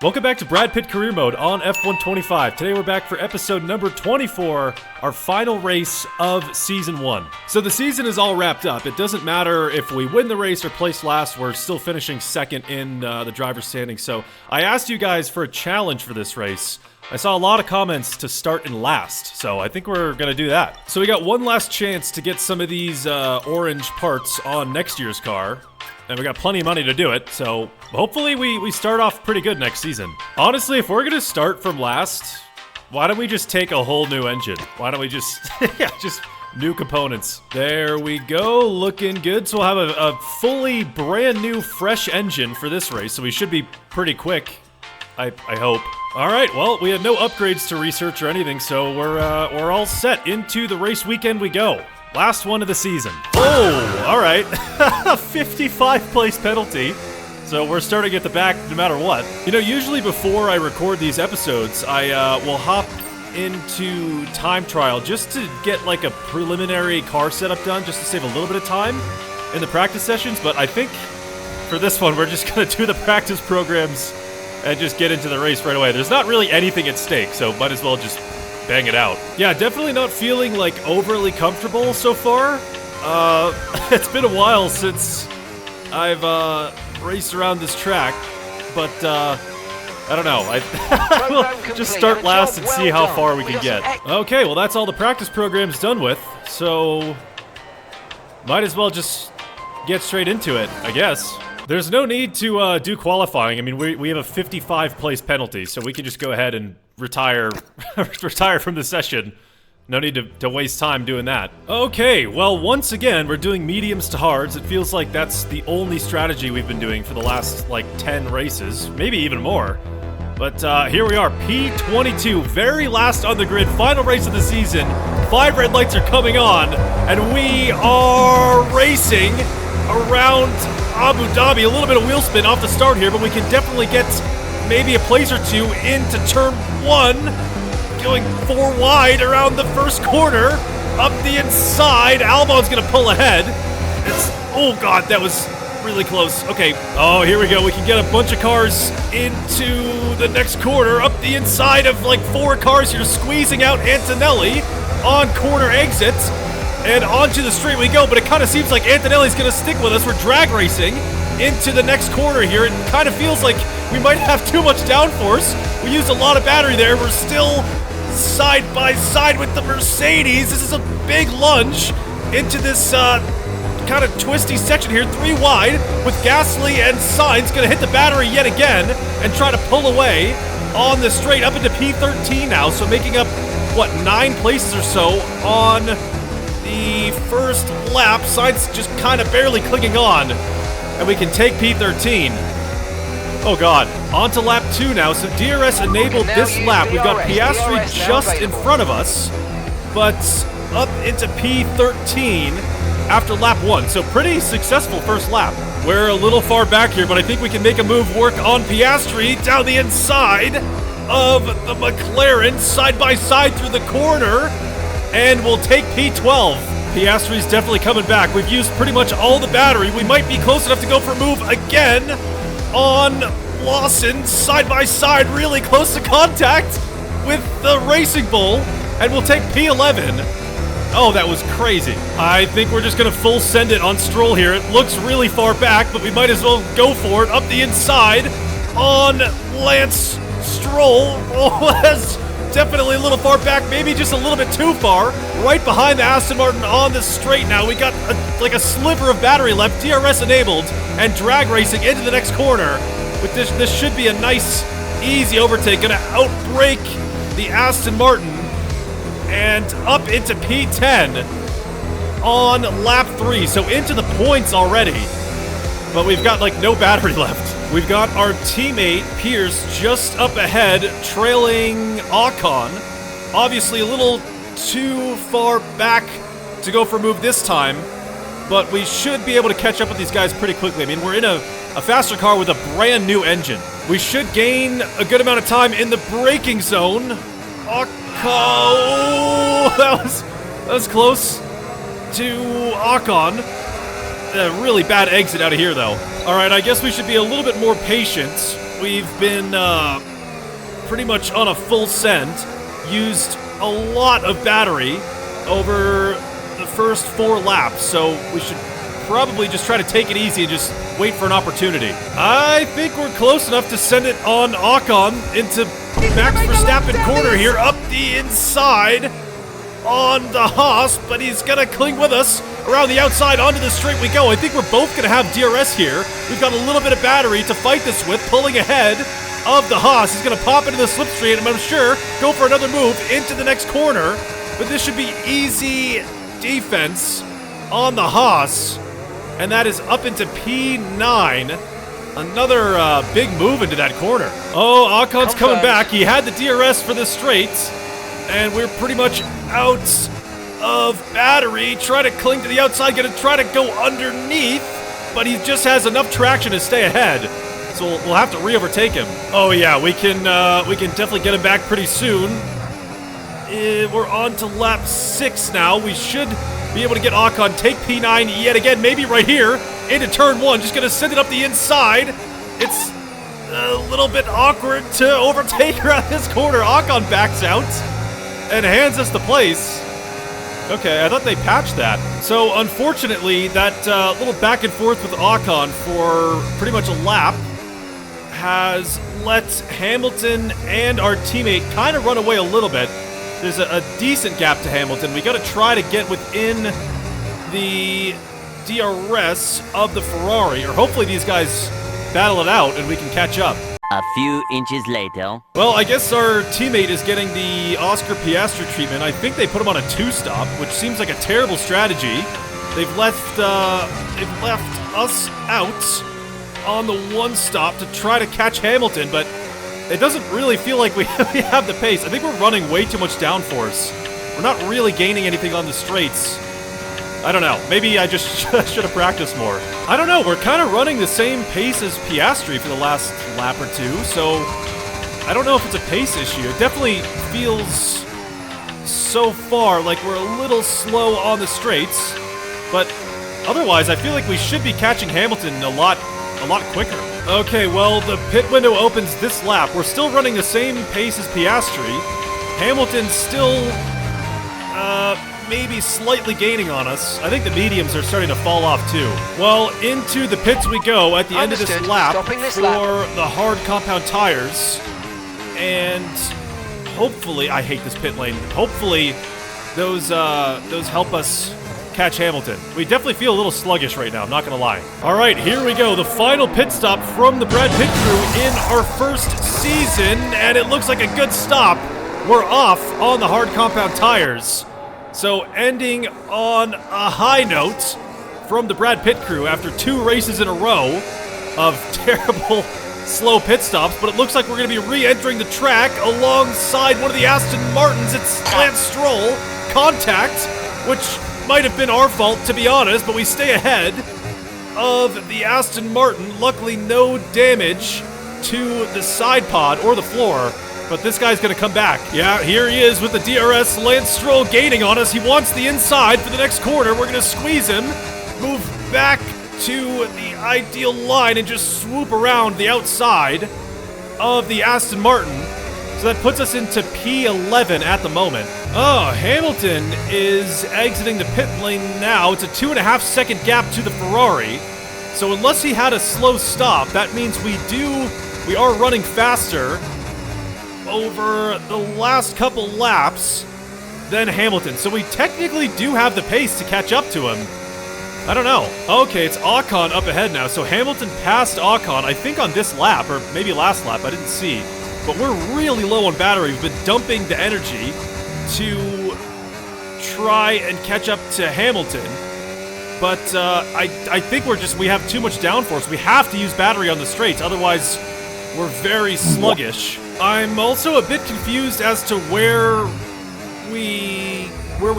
Welcome back to Brad Pitt Career Mode on F1 25. Today we're back for episode number 24, our final race of Season 1. So the season is all wrapped up. It doesn't matter if we win the race or place last, we're still finishing second in the driver's standing. So I asked you guys for a challenge for this race. I saw a lot of comments to start in last, so I think we're gonna do that. So we got one last chance to get some of these orange parts on next year's car. And we got plenty of money to do it, so hopefully we start off pretty good next season. Honestly, if we're gonna start from last, why don't we just take a whole new engine? Why don't we just, yeah, just new components. There we go, looking good. So we'll have a fully brand new, fresh engine for this race, so we should be pretty quick, I hope. All right, well, we had no upgrades to research or anything, so we're all set. Into the race weekend we go. Last one of the season. Oh, all right. 55 place penalty. So we're starting at the back no matter what. You know, usually before I record these episodes, I will hop into time trial just to get like a preliminary car setup done, just to save a little bit of time in the practice sessions. But I think for this one, we're just gonna do the practice programs and just get into the race right away. There's not really anything at stake, so might as well just bang it out. Yeah, definitely not feeling like overly comfortable so far. It's been a while since I've raced around this track, but I don't know. We'll just start last and see how far we can get. Okay, well that's all the practice programs done with, so might as well just get straight into it, I guess. There's no need to do qualifying. I mean, we have a 55 place penalty, so we can just go ahead and retire from the session. No need to waste time doing that. Okay, well, once again, we're doing mediums to hards. It feels like that's the only strategy we've been doing for the last, like, 10 races. Maybe even more. But here we are, P22, very last on the grid, final race of the season. 5 red lights are coming on, and we are racing around Abu Dhabi. A little bit of wheel spin off the start here, but we can definitely get maybe a place or two into turn 1, going 4 wide around the first corner, up the inside. Albon's gonna pull ahead. Oh god, that was really close. Okay, oh, here we go. We can get a bunch of cars into the next corner, up the inside of like 4 cars here, squeezing out Antonelli on corner exits. And onto the straight we go, but it kind of seems like Antonelli's going to stick with us. We're drag racing into the next corner here. It kind of feels like we might have too much downforce. We used a lot of battery there. We're still side by side with the Mercedes. This is a big lunge into this kind of twisty section here. 3 wide with Gasly and Sainz going to hit the battery yet again and try to pull away on the straight up into P13 now. So making up, what, 9 places or so on the first lap. Sainz just kind of barely clinging on, and we can take P13. Oh god, on to lap 2 now. So DRS enabled this lap. We've got Piastri just in front of us, but up into P13 after lap 1. So pretty successful first lap. We're a little far back here, but I think we can make a move work on Piastri down the inside of the McLaren, side by side through the corner. And we'll take P12. Piastri's definitely coming back. We've used pretty much all the battery. We might be close enough to go for a move again on Lawson. Side by side, really close to contact with the Racing Bull. And we'll take P11. Oh, that was crazy. I think we're just going to full send it on Stroll here. It looks really far back, but we might as well go for it. Up the inside on Lance Stroll. Oh, that's definitely a little far back, maybe just a little bit too far. Right behind the Aston Martin on the straight now. We got like a sliver of battery left, DRS enabled, and drag racing into the next corner. With this should be a nice, easy overtake. Gonna outbrake the Aston Martin and up into P10 on lap 3. So into the points already, but we've got like no battery left. We've got our teammate, Pierce, just up ahead, trailing Ocon. Obviously a little too far back to go for a move this time, but we should be able to catch up with these guys pretty quickly. I mean, we're in a faster car with a brand new engine. We should gain a good amount of time in the braking zone. Oh, that was close to Ocon. A really bad exit out of here, though. All right, I guess we should be a little bit more patient we've been pretty much on a full send. Used a lot of battery over the first 4 laps, so we should probably just try to take it easy and just wait for an opportunity. I think we're close enough to send it on Ocon into Max Verstappen corner here, up the inside on the Haas, but he's gonna cling with us around the outside onto the straight we go. I think we're both gonna have DRS here. We've got a little bit of battery to fight this with, pulling ahead of the Haas. He's gonna pop into the slipstream and I'm sure go for another move into the next corner, but this should be easy defense on the Haas, and that is up into P9. Another big move into that corner. Oh, Ocon's coming back. He had the DRS for the straight, and we're pretty much out of battery. Try to cling to the outside, gonna try to go underneath, but he just has enough traction to stay ahead. So we'll have to re-overtake him. Oh yeah, we can definitely get him back pretty soon. We're on to lap 6 now. We should be able to get Ocon, take P9 yet again, maybe right here, into turn 1. Just gonna send it up the inside. It's a little bit awkward to overtake her at this corner. Ocon backs out and hands us the place. Okay, I thought they patched that. So unfortunately, that little back and forth with Ocon for pretty much a lap has let Hamilton and our teammate kind of run away a little bit. There's a decent gap to Hamilton. We got to try to get within the DRS of the Ferrari, or hopefully these guys battle it out and we can catch up. A few inches later. Well, I guess our teammate is getting the Oscar Piastri treatment. I think they put him on a 2-stop, which seems like a terrible strategy. They've left us out on the 1-stop to try to catch Hamilton, but it doesn't really feel like we have the pace. I think we're running way too much downforce. We're not really gaining anything on the straights. I don't know. Maybe I just should have practiced more. I don't know. We're kind of running the same pace as Piastri for the last lap or two, so I don't know if it's a pace issue. It definitely feels so far like we're a little slow on the straights, but otherwise I feel like we should be catching Hamilton a lot quicker. Okay, well, the pit window opens this lap. We're still running the same pace as Piastri. Hamilton's still maybe slightly gaining on us. I think the mediums are starting to fall off too. Well, into the pits we go at the end of this lap for the hard compound tires. And hopefully, I hate this pit lane. Hopefully, those help us catch Hamilton. We definitely feel a little sluggish right now, I'm not gonna lie. All right, here we go. The final pit stop from the Brad Pitt crew in our first season, and it looks like a good stop. We're off on the hard compound tires. So ending on a high note from the Brad Pitt crew after 2 races in a row of terrible slow pit stops, but it looks like we're going to be re-entering the track alongside one of the Aston Martins. It's Lance Stroll. Contact, which might have been our fault, to be honest, but we stay ahead of the Aston Martin. Luckily, no damage to the side pod or the floor. But this guy's gonna come back. Yeah, here he is with the DRS. Lance Stroll gaining on us. He wants the inside for the next corner. We're gonna squeeze him, move back to the ideal line, and just swoop around the outside of the Aston Martin. So that puts us into P11 at the moment. Oh, Hamilton is exiting the pit lane now. It's a 2.5-second gap to the Ferrari. So unless he had a slow stop, that means we are running faster over the last couple laps than Hamilton. So we technically do have the pace to catch up to him. I don't know. Okay, it's Ocon up ahead now. So Hamilton passed Ocon, I think on this lap, or maybe last lap, I didn't see. But we're really low on battery. We've been dumping the energy to try and catch up to Hamilton. But I think we have too much downforce. We have to use battery on the straights, otherwise we're very sluggish. I'm also a bit confused as to where we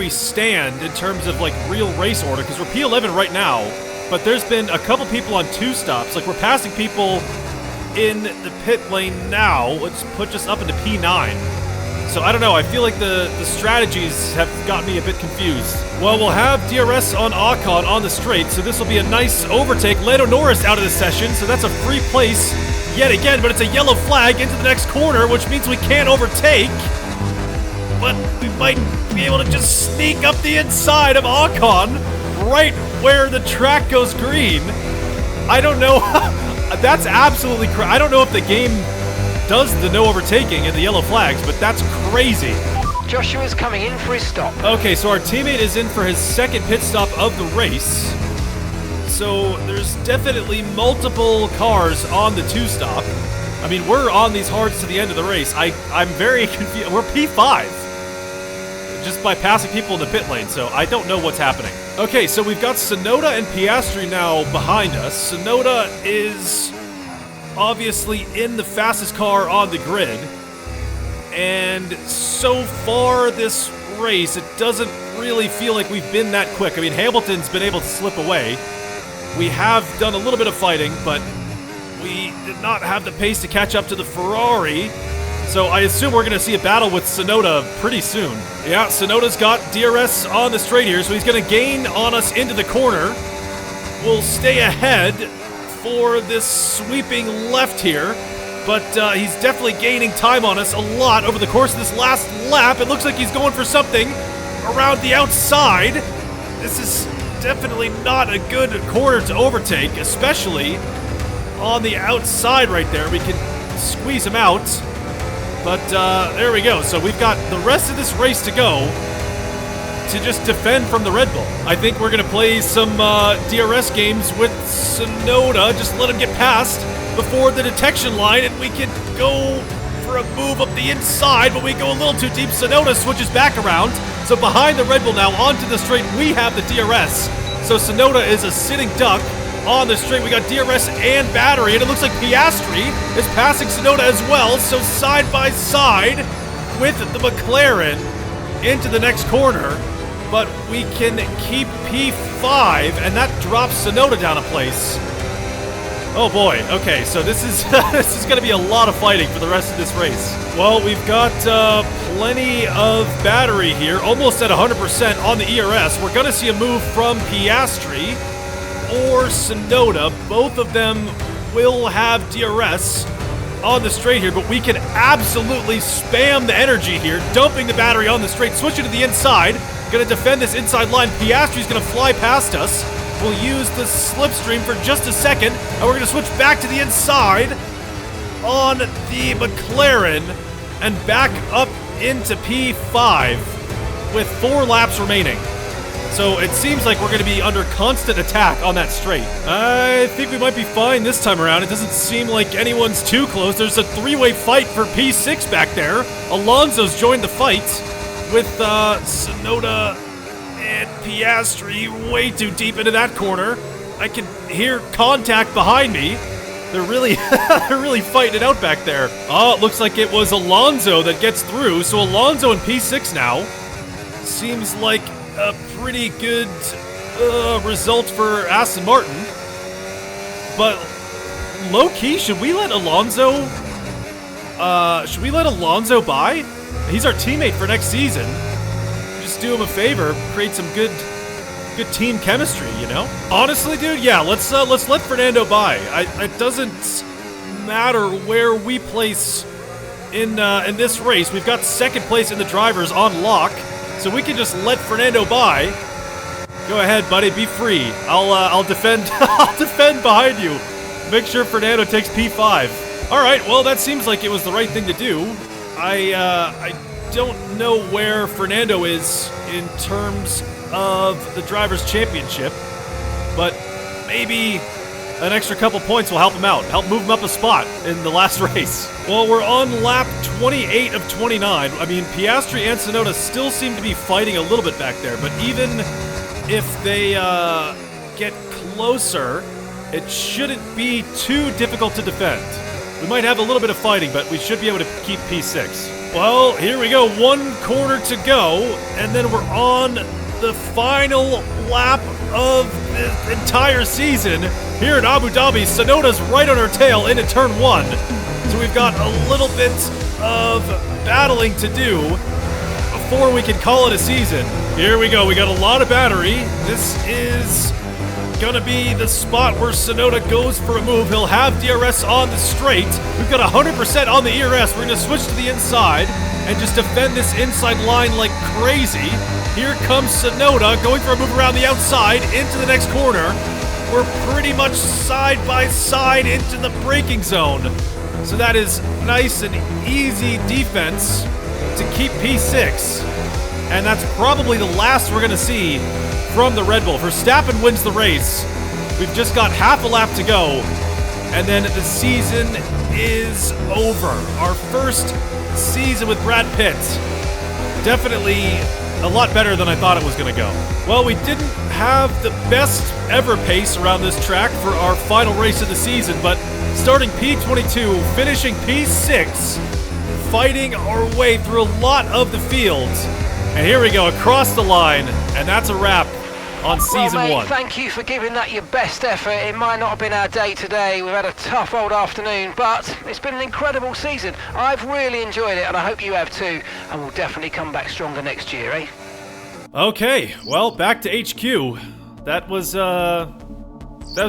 stand in terms of like real race order, because we're P11 right now, but there's been a couple people on 2-stops. Like, we're passing people in the pit lane now, which puts us up into P9. So I don't know, I feel like the strategies have got me a bit confused. Well, we'll have DRS on Ocon on the straight, so this will be a nice overtake. Lando Norris out of the session, so that's a free place yet again, but it's a yellow flag into the next corner, which means we can't overtake. But we might be able to just sneak up the inside of Ocon, right where the track goes green. I don't know. That's absolutely crazy. I don't know if the game does the no overtaking and the yellow flags, but that's crazy. Joshua's coming in for his stop. Okay, so our teammate is in for his second pit stop of the race. So there's definitely multiple cars on the two-stop. I mean, we're on these hards to the end of the race. I'm very confused. We're P5. Just by passing people in the pit lane, so I don't know what's happening. Okay, so we've got Tsunoda and Piastri now behind us. Tsunoda is obviously in the fastest car on the grid. And so far this race, it doesn't really feel like we've been that quick. I mean, Hamilton's been able to slip away. We have done a little bit of fighting, but we did not have the pace to catch up to the Ferrari. So I assume we're going to see a battle with Tsunoda pretty soon. Yeah, Tsunoda's got DRS on the straight here, so he's going to gain on us into the corner. We'll stay ahead for this sweeping left here. But he's definitely gaining time on us a lot over the course of this last lap. It looks like he's going for something around the outside. This is definitely not a good corner to overtake, especially on the outside right there. We can squeeze him out. But there we go. So we've got the rest of this race to go to just defend from the Red Bull. I think we're going to play some DRS games with Tsunoda. Just let him get past before the detection line, and we can go for a move up the inside, but we go a little too deep. Tsunoda switches back around. So behind the Red Bull now, onto the straight, we have the DRS. So Tsunoda is a sitting duck on the straight. We got DRS and battery, and it looks like Piastri is passing Tsunoda as well. So side by side with the McLaren into the next corner, but we can keep P5, and that drops Tsunoda down a place. Oh boy, okay, so this is this is going to be a lot of fighting for the rest of this race. Well, we've got plenty of battery here, almost at 100% on the ERS. We're going to see a move from Piastri or Tsunoda. Both of them will have DRS on the straight here, but we can absolutely spam the energy here, dumping the battery on the straight, switching to the inside. Going to defend this inside line. Piastri's going to fly past us. We'll use the slipstream for just a second, and we're going to switch back to the inside on the McLaren and back up into P5 with 4 laps remaining. So it seems like we're going to be under constant attack on that straight. I think we might be fine this time around. It doesn't seem like anyone's too close. There's a 3-way fight for P6 back there. Alonso's joined the fight with Tsunoda and Piastri way too deep into that corner. I can hear contact behind me. They're really they're really fighting it out back there. Oh, it looks like it was Alonso that gets through. So Alonso in P6 now. Seems like a pretty good result for Aston Martin. But low-key, should we let Alonso by? He's our teammate for next season. Just do him a favor, create some good team chemistry, you know? Honestly, dude, yeah, let's let Fernando by. It doesn't matter where we place in this race. We've got second place in the drivers on lock, so we can just let Fernando by. Go ahead, buddy, be free. I'll defend I'll defend behind you. Make sure Fernando takes P5. All right, well, that seems like it was the right thing to do. I don't know where Fernando is in terms of the Drivers' Championship, but maybe an extra couple points will help him out, help move him up a spot in the last race. Well, we're on lap 28 of 29. I mean, Piastri and Tsunoda still seem to be fighting a little bit back there, but even if they get closer, it shouldn't be too difficult to defend. We might have a little bit of fighting, but we should be able to keep P6. Well, here we go. 1 corner to go, and then we're on the final lap of the entire season here in Abu Dhabi. Tsunoda's right on our tail into turn 1. So we've got a little bit of battling to do before we can call it a season. Here we go. We got a lot of battery. This is gonna be the spot where Tsunoda goes for a move. He'll have DRS on the straight. We've got 100% on the ERS. We're gonna switch to the inside and just defend this inside line like crazy. Here comes Tsunoda going for a move around the outside into the next corner. We're pretty much side by side into the braking zone. So that is nice and easy defense to keep P6. And that's probably the last we're gonna see from the Red Bull. Verstappen wins the race. We've just got half a lap to go, and then the season is over. Our first season with Brad Pitt. Definitely a lot better than I thought it was gonna go. Well, we didn't have the best ever pace around this track for our final race of the season, but starting P22, finishing P6, fighting our way through a lot of the field. And here we go, across the line, and that's a wrap on season well, mate, 1. Thank you for giving that your best effort. It might not have been our day today. We've had a tough old afternoon, but it's been an incredible season. I've really enjoyed it, and I hope you have too. And we'll definitely come back stronger next year, eh? Okay, well, back to HQ. That was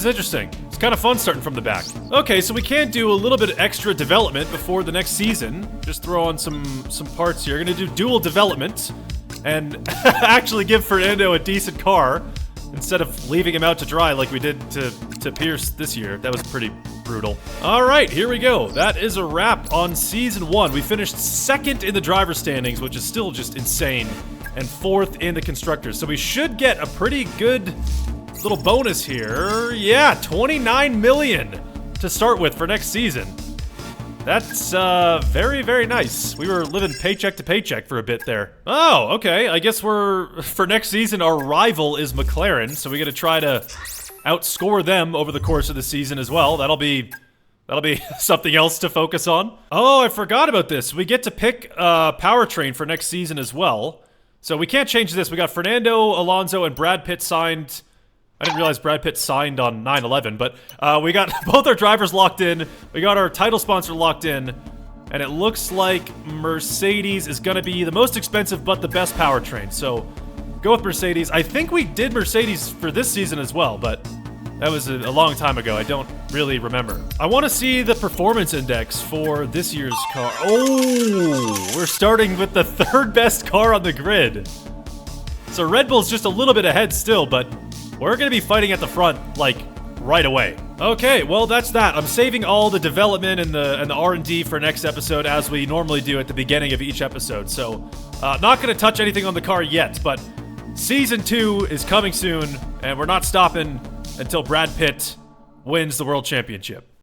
interesting. It's kind of fun starting from the back. Okay, so we can do a little bit of extra development before the next season. Just throw on some parts here. We're gonna do dual development and actually give Fernando a decent car instead of leaving him out to dry like we did to Pierce this year. That was pretty brutal. All right, here we go. That is a wrap on season 1. We finished 2nd in the driver standings, which is still just insane, and 4th in the constructors. So we should get a pretty good little bonus here. Yeah, 29 million to start with for next season. That's very, very nice. We were living paycheck to paycheck for a bit there. Oh, okay. I guess for next season, our rival is McLaren, so we got to try to outscore them over the course of the season as well. That'll be something else to focus on. Oh, I forgot about this. We get to pick powertrain for next season as well. So we can't change this. We got Fernando Alonso and Brad Pitt signed. I didn't realize Brad Pitt signed on 9/11, but we got both our drivers locked in. We got our title sponsor locked in, and it looks like Mercedes is going to be the most expensive but the best powertrain. So go with Mercedes. I think we did Mercedes for this season as well, but that was a long time ago. I don't really remember. I want to see the performance index for this year's car. Oh, we're starting with the 3rd best car on the grid. So Red Bull's just a little bit ahead still, but we're going to be fighting at the front, like, right away. Okay, well, that's that. I'm saving all the development and the R&D for next episode, as we normally do at the beginning of each episode. So, not going to touch anything on the car yet, but Season 2 is coming soon, and we're not stopping until Brad Pitt wins the World Championship.